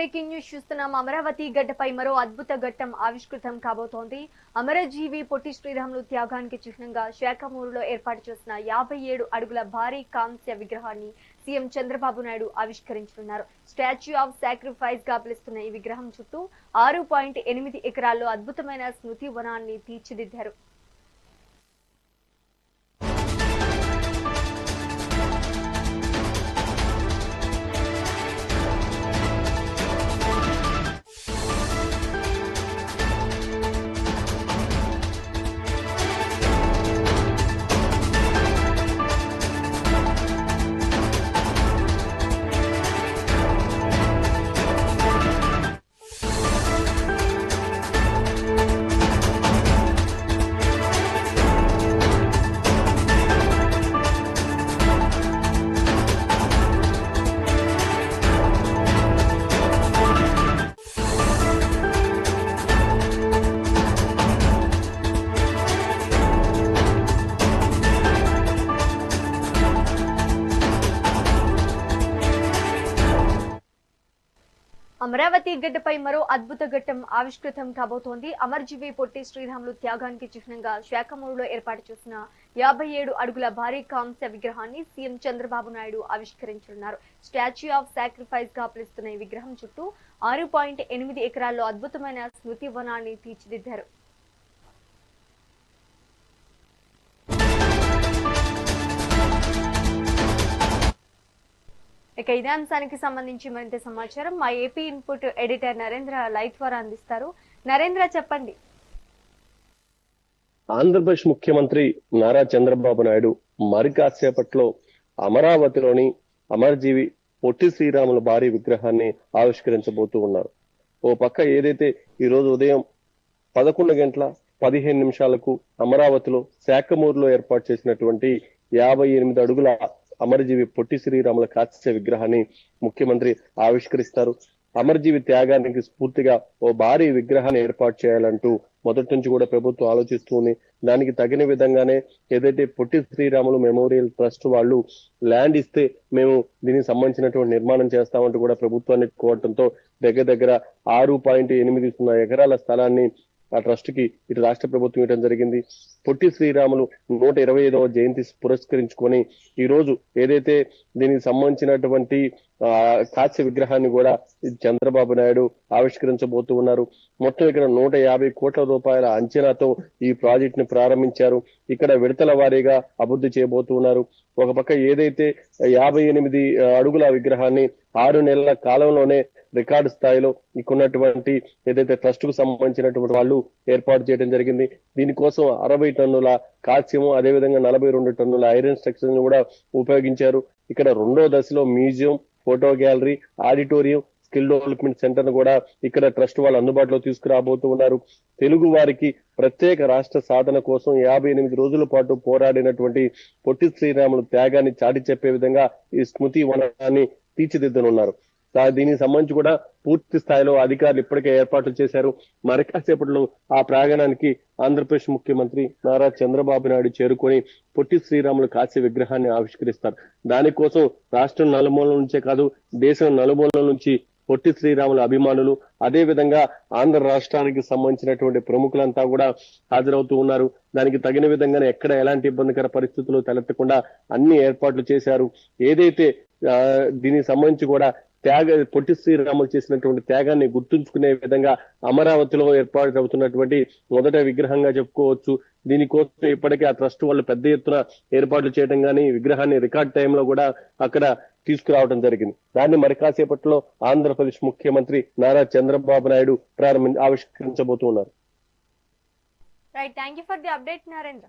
Breaking news చూస్తున్నాం. అమరావతి గడ్డపై మరో అద్భుత ఘట్టం ఆవిష్కృతం కాబోతోంది. అమరజీవి పొట్టి శ్రీరాములు త్యాగానికి చిహ్నంగా శాఖమూరులో ఏర్పాటు చేసిన 57 అడుగుల భారీ కాంస్య విగ్రహాన్ని సీఎం చంద్రబాబు నాయుడు ఆవిష్కరించనున్నారు. స్టాచ్యూ ఆఫ్ సాక్రిఫైస్ గా పిలుస్తున్న ఈ విగ్రహం చుట్టూ 6.8 ఎకరాల్లో అద్భుతమైన స్మృతి వనాన్ని తీర్చిదిద్దారు. అమరావతి గడ్డపై మరో అద్భుత ఘట్టం ఆవిష్కృతం కాబోతోంది. అమరజీవి పొట్టి శ్రీరాములు త్యాగానికి చిహ్నంగా శాఖమూరులో ఏర్పాటు చేసిన 57 అడుగుల భారీ కాంస్య విగ్రహాన్ని సీఎం చంద్రబాబు నాయుడు ఆవిష్కరించనున్నారు. స్టాచ్యూ ఆఫ్ సాక్రిఫైస్ గా పిలుస్తున్న ఈ విగ్రహం చుట్టూ 6.8 ఎకరాల్లో అద్భుతమైన స్మృతి వనాన్ని తీర్చిదిద్దారు. ఇక ఇదే అంశానికి సంబంధించి మరింత సమాచారం మా AP input editor Narendra live ద్వారా అందిస్తారు. నరేంద్ర, చెప్పండి. ఆంధ్రప్రదేశ్ ముఖ్యమంత్రి నారా చంద్రబాబు నాయుడు మరి కాసేపట్లో అమరావతిలోని అమరజీవి పొట్టి శ్రీరాముల భారీ విగ్రహాన్ని ఆవిష్కరించబోతూ ఉన్నారు. ఓ పక్క ఏదైతే ఈ రోజు ఉదయం 11:15 అమరావతిలో శాఖమూరులో ఏర్పాటు చేసినటువంటి 58 అడుగుల అమరజీవి పొట్టి శ్రీరాముల కాంస్య విగ్రహాన్ని ముఖ్యమంత్రి ఆవిష్కరిస్తారు. అమరజీవి త్యాగానికి స్ఫూర్తిగా ఓ భారీ విగ్రహాన్ని ఏర్పాటు చేయాలంటూ మొదటి నుంచి కూడా ప్రభుత్వం ఆలోచిస్తుంది. దానికి తగిన విధంగానే ఏదైతే పొట్టి శ్రీరాములు మెమోరియల్ ట్రస్ట్ వాళ్ళు ల్యాండ్ ఇస్తే మేము దీనికి సంబంధించినటువంటి నిర్మాణం చేస్తామంటూ కూడా ప్రభుత్వాన్ని కోరటంతో దగ్గర 6.80 ఎకరాల స్థలాన్ని ఆ ట్రస్ట్ కి ఇటు రాష్ట్ర ప్రభుత్వం ఇవ్వడం జరిగింది. పొట్టి శ్రీరాములు 125వ జయంతి పురస్కరించుకొని ఈ రోజు ఏదైతే దీనికి సంబంధించినటువంటి కాంస్య విగ్రహాన్ని కూడా చంద్రబాబు నాయుడు ఆవిష్కరించబోతూ ఉన్నారు. మొత్తం ఇక్కడ 150 కోట్ల రూపాయల అంచనాతో ఈ ప్రాజెక్ట్ ని ప్రారంభించారు. ఇక్కడ విడతల వారీగా అభివృద్ధి చేయబోతూ ఉన్నారు. ఒక పక్క ఏదైతే 58 అడుగుల విగ్రహాన్ని 6 నెలల కాలంలోనే రికార్డు స్థాయిలో ఇక్కడున్నటువంటి ఏదైతే ట్రస్ట్ కు సంబంధించినటువంటి వాళ్ళు ఏర్పాటు చేయడం జరిగింది. దీనికోసం 60 టన్నుల కాల్స్యము, అదేవిధంగా 42 టన్నుల ఐరన్ స్ట్రక్చర్ ని కూడా ఉపయోగించారు. ఇక్కడ రెండో దశలో museum, photo gallery, auditorium, skill development centre ను కూడా ఇక్కడ ట్రస్ట్ వాళ్ళు అందుబాటులో తీసుకురాబోతూ ఉన్నారు. తెలుగు వారికి ప్రత్యేక రాష్ట్ర సాధన కోసం 58 రోజుల పాటు పోరాడినటువంటి పొట్టి శ్రీరాములు త్యాగాన్ని చాటి చెప్పే విధంగా ఈ స్మృతి వనాన్ని తీర్చిదిద్దనున్నారు. దీనికి సంబంధించి కూడా పూర్తి స్థాయిలో అధికారులు ఇప్పటికే ఏర్పాట్లు చేశారు. మరి కాసేపట్లో ఆ ప్రాంగణానికి ఆంధ్రప్రదేశ్ ముఖ్యమంత్రి నారా చంద్రబాబు నాయుడు చేరుకొని పొట్టి శ్రీరాములు కాంస్య విగ్రహాన్ని ఆవిష్కరిస్తారు. దానికోసం రాష్ట్రం నలుమూలల నుంచే కాదు, దేశం నలుమూలల నుంచి పొట్టి శ్రీరాముల అభిమానులు, అదే విధంగా ఆంధ్ర రాష్ట్రానికి సంబంధించినటువంటి ప్రముఖులంతా కూడా హాజరవుతూ ఉన్నారు. దానికి తగిన విధంగానే ఎక్కడ ఎలాంటి ఇబ్బందికర పరిస్థితులు తలెత్తకుండా అన్ని ఏర్పాట్లు చేశారు. ఏదైతే దీనికి సంబంధించి కూడా పొట్టి శ్రీరాములు చేసినటువంటి త్యాగాన్ని గుర్తుంచుకునే విధంగా అమరావతిలో ఏర్పాటు అవుతున్నటువంటి మొదట విగ్రహంగా చెప్పుకోవచ్చు. దీనికోసం ఇప్పటికే ఆ ట్రస్ట్ వాళ్ళు పెద్ద ఎత్తున ఏర్పాట్లు చేయడం కానీ విగ్రహాన్ని రికార్డ్ టైంలో కూడా అక్కడ తీసుకురావడం జరిగింది. దాన్ని మరి కాసేపట్లో ఆంధ్రప్రదేశ్ ముఖ్యమంత్రి నారా చంద్రబాబు నాయుడు ఆవిష్కరించబోతున్నారు. Right, thank you for the update Narendra.